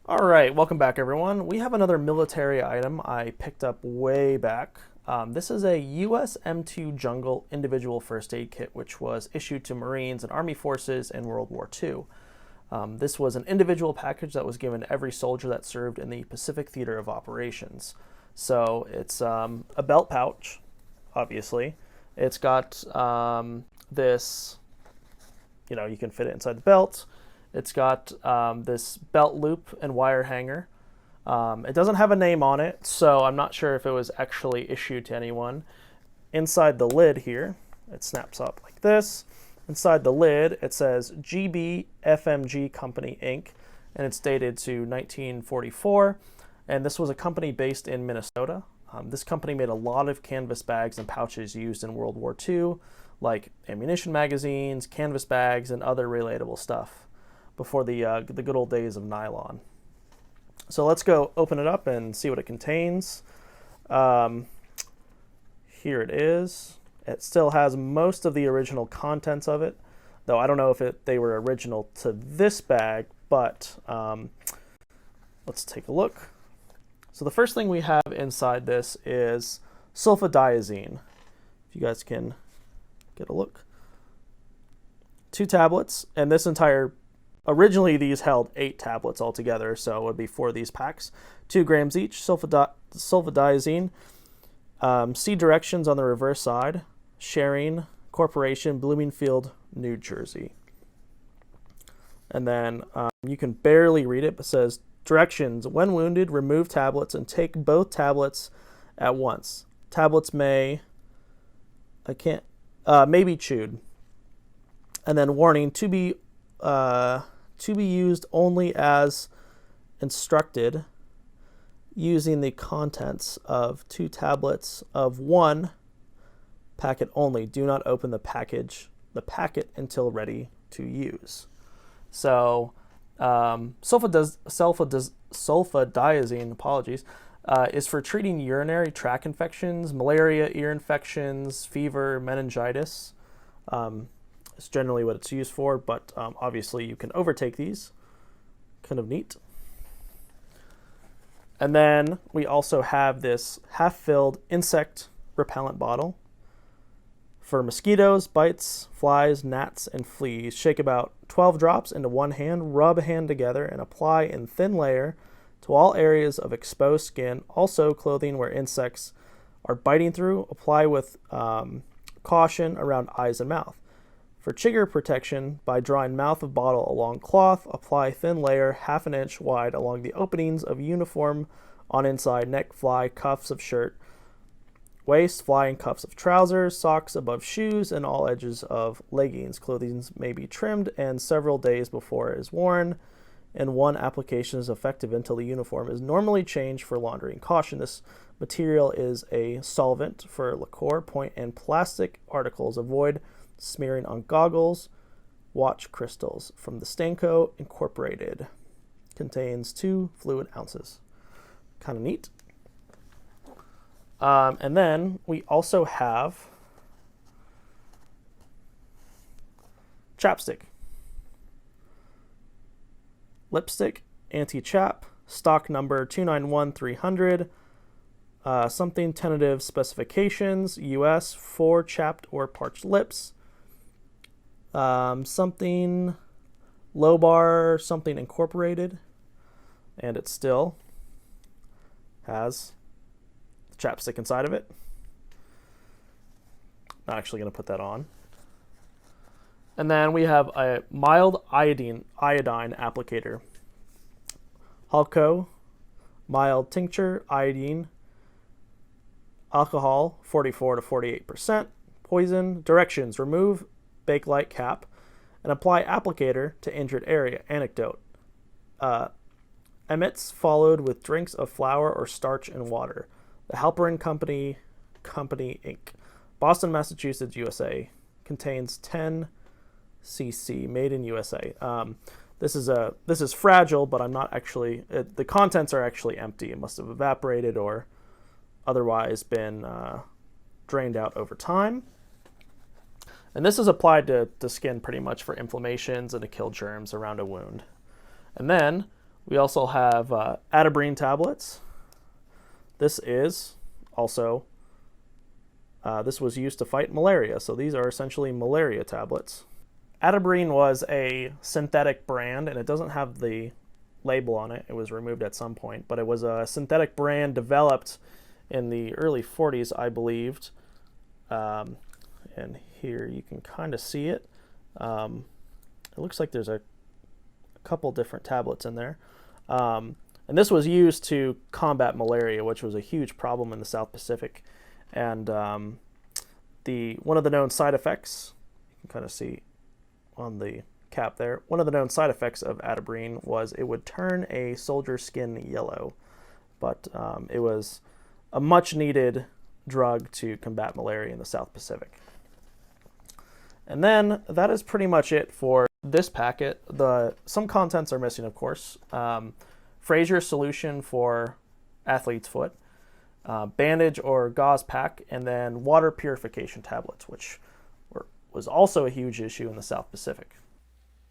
All right, welcome back, everyone. We have another military item I picked up way back. This is a US M2 Jungle Individual First Aid Kit, which was issued to Marines and Army forces in World War II. This was an individual package that was given to every soldier that served in the Pacific Theater of Operations. So it's a belt pouch, obviously. It's got this, you can fit it inside the belt. It's got this belt loop and wire hanger. It doesn't have a name on it, so I'm not sure if it was actually issued to anyone. Inside the lid here, it snaps up like this. Inside the lid, it says GB FMG Company Inc., and it's dated to 1944. And this was a company based in Minnesota. This company made a lot of canvas bags and pouches used in World War II, like ammunition magazines, canvas bags, and other relatable stuff before the good old days of nylon. So let's go open it up and see what it contains. Here it is. It still has most of the original contents of it, though I don't know if they were original to this bag, but let's take a look. So the first thing we have inside this is sulfadiazine. If you guys can get a look. 2 tablets, and originally these held 8 tablets altogether, so it would be 4 of these packs. 2 grams each, sulfadiazine. See directions on the reverse side. Sharing Corporation, Bloomingfield, New Jersey. And then you can barely read it, but it says, directions, when wounded, remove tablets and take both tablets at once. Tablets may be chewed. And then warning, to be used only as instructed, using the contents of 2 tablets of 1 packet only. Do not open the packet until ready to use. So sulfadiazine, is for treating urinary tract infections, malaria, ear infections, fever, meningitis. It's generally what it's used for, but obviously you can overtake these. Kind of neat. And then we also have this half-filled insect repellent bottle for mosquitoes, bites, flies, gnats, and fleas. Shake about 12 drops into one hand, rub a hand together, and apply in thin layer to all areas of exposed skin, also clothing where insects are biting through. Apply with caution around eyes and mouth. For chigger protection, by drawing mouth of bottle along cloth, apply thin layer 1/2 inch wide along the openings of uniform on inside, neck, fly, cuffs of shirt, waist, fly, and cuffs of trousers, socks above shoes, and all edges of leggings. Clothing may be trimmed and several days before it is worn, and one application is effective until the uniform is normally changed for laundering. Caution, this material is a solvent for liqueur, point, and plastic articles. Avoid smearing on goggles, watch crystals. From the Stanco Incorporated. Contains 2 fluid ounces. Kind of neat. And then we also have chapstick. Lipstick, anti-chap, stock number 291300. Something tentative specifications, US, for chapped or parched lips. Something low bar, something incorporated, and it still has the chapstick inside of it. Not actually going to put that on. And then we have a mild iodine applicator. Halco, mild tincture, iodine, alcohol 44 to 48%, poison. Directions, remove Bakelite cap and apply applicator to injured area. Anecdote, emits followed with drinks of flour or starch and water. The Halperin Company Inc., Boston, Massachusetts, USA. Contains 10 cc, made in USA. This is fragile, but I'm not actually, the contents are actually empty. It must have evaporated or otherwise been drained out over time. And this is applied to skin pretty much for inflammations and to kill germs around a wound. And then We also have atabrine tablets. This is also, this was used to fight malaria, so these are essentially malaria tablets. Atabrine was a synthetic brand, and it doesn't have the label on it. It was removed at some point, but it was a synthetic brand developed in the early 40s, I believed. And here you can kind of see it. It looks like there's a couple different tablets in there. And this was used to combat malaria, which was a huge problem in the South Pacific. And one of the known side effects, you can kind of see on the cap there, one of the known side effects of atabrine was it would turn a soldier's skin yellow. But it was a much needed drug to combat malaria in the South Pacific. And then that is pretty much it for this packet. Some contents are missing, of course. Fraser's solution for athlete's foot, bandage or gauze pack, and then water purification tablets, which was also a huge issue in the South Pacific.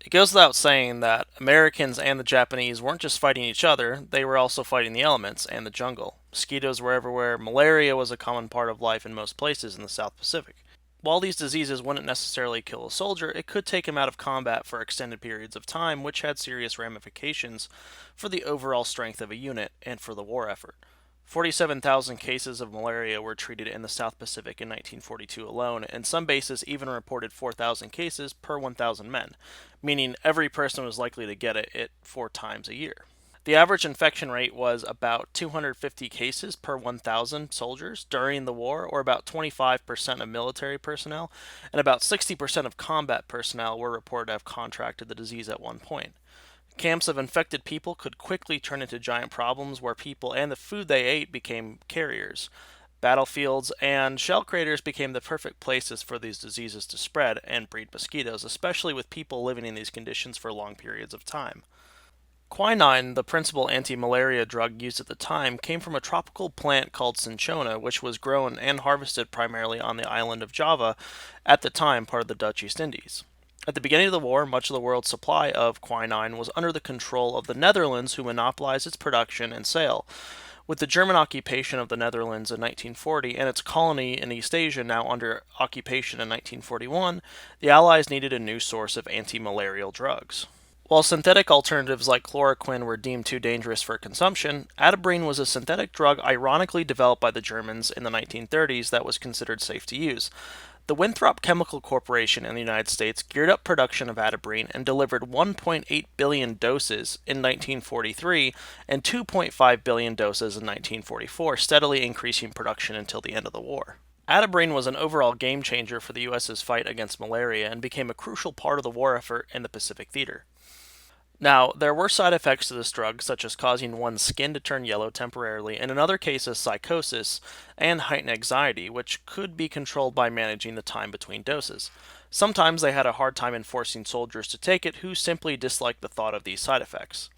It goes without saying that Americans and the Japanese weren't just fighting each other, they were also fighting the elements and the jungle. Mosquitoes were everywhere. Malaria was a common part of life in most places in the South Pacific. While these diseases wouldn't necessarily kill a soldier, it could take him out of combat for extended periods of time, which had serious ramifications for the overall strength of a unit and for the war effort. 47,000 cases of malaria were treated in the South Pacific in 1942 alone, and some bases even reported 4,000 cases per 1,000 men, meaning every person was likely to get it 4 times a year. The average infection rate was about 250 cases per 1,000 soldiers during the war, or about 25% of military personnel, and about 60% of combat personnel were reported to have contracted the disease at one point. Camps of infected people could quickly turn into giant problems where people and the food they ate became carriers. Battlefields and shell craters became the perfect places for these diseases to spread and breed mosquitoes, especially with people living in these conditions for long periods of time. Quinine, the principal anti-malaria drug used at the time, came from a tropical plant called cinchona, which was grown and harvested primarily on the island of Java, at the time part of the Dutch East Indies. At the beginning of the war, much of the world's supply of quinine was under the control of the Netherlands, who monopolized its production and sale. With the German occupation of the Netherlands in 1940 and its colony in East Asia now under occupation in 1941, the Allies needed a new source of anti-malarial drugs. While synthetic alternatives like chloroquine were deemed too dangerous for consumption, atabrine was a synthetic drug ironically developed by the Germans in the 1930s that was considered safe to use. The Winthrop Chemical Corporation in the United States geared up production of atabrine and delivered 1.8 billion doses in 1943 and 2.5 billion doses in 1944, steadily increasing production until the end of the war. Atabrine was an overall game changer for the U.S.'s fight against malaria and became a crucial part of the war effort in the Pacific Theater. Now, there were side effects to this drug, such as causing one's skin to turn yellow temporarily, and in other cases psychosis and heightened anxiety, which could be controlled by managing the time between doses. Sometimes they had a hard time enforcing soldiers to take it who simply disliked the thought of these side effects.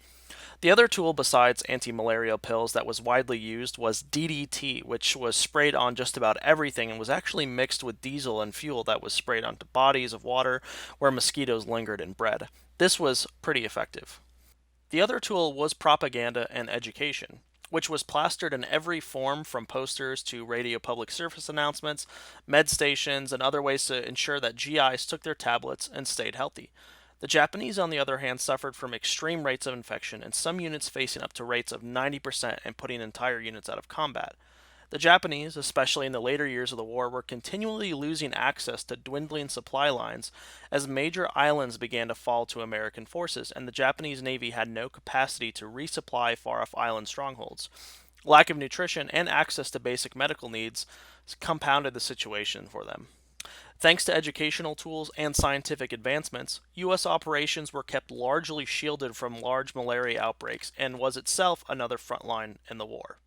The other tool besides anti-malarial pills that was widely used was DDT, which was sprayed on just about everything and was actually mixed with diesel and fuel that was sprayed onto bodies of water where mosquitoes lingered and bred. This was pretty effective. The other tool was propaganda and education, which was plastered in every form from posters to radio public service announcements, med stations, and other ways to ensure that GIs took their tablets and stayed healthy. The Japanese, on the other hand, suffered from extreme rates of infection, and some units facing up to rates of 90% and putting entire units out of combat. The Japanese, especially in the later years of the war, were continually losing access to dwindling supply lines as major islands began to fall to American forces, and the Japanese Navy had no capacity to resupply far-off island strongholds. Lack of nutrition and access to basic medical needs compounded the situation for them. Thanks to educational tools and scientific advancements, U.S. operations were kept largely shielded from large malaria outbreaks and was itself another front line in the war.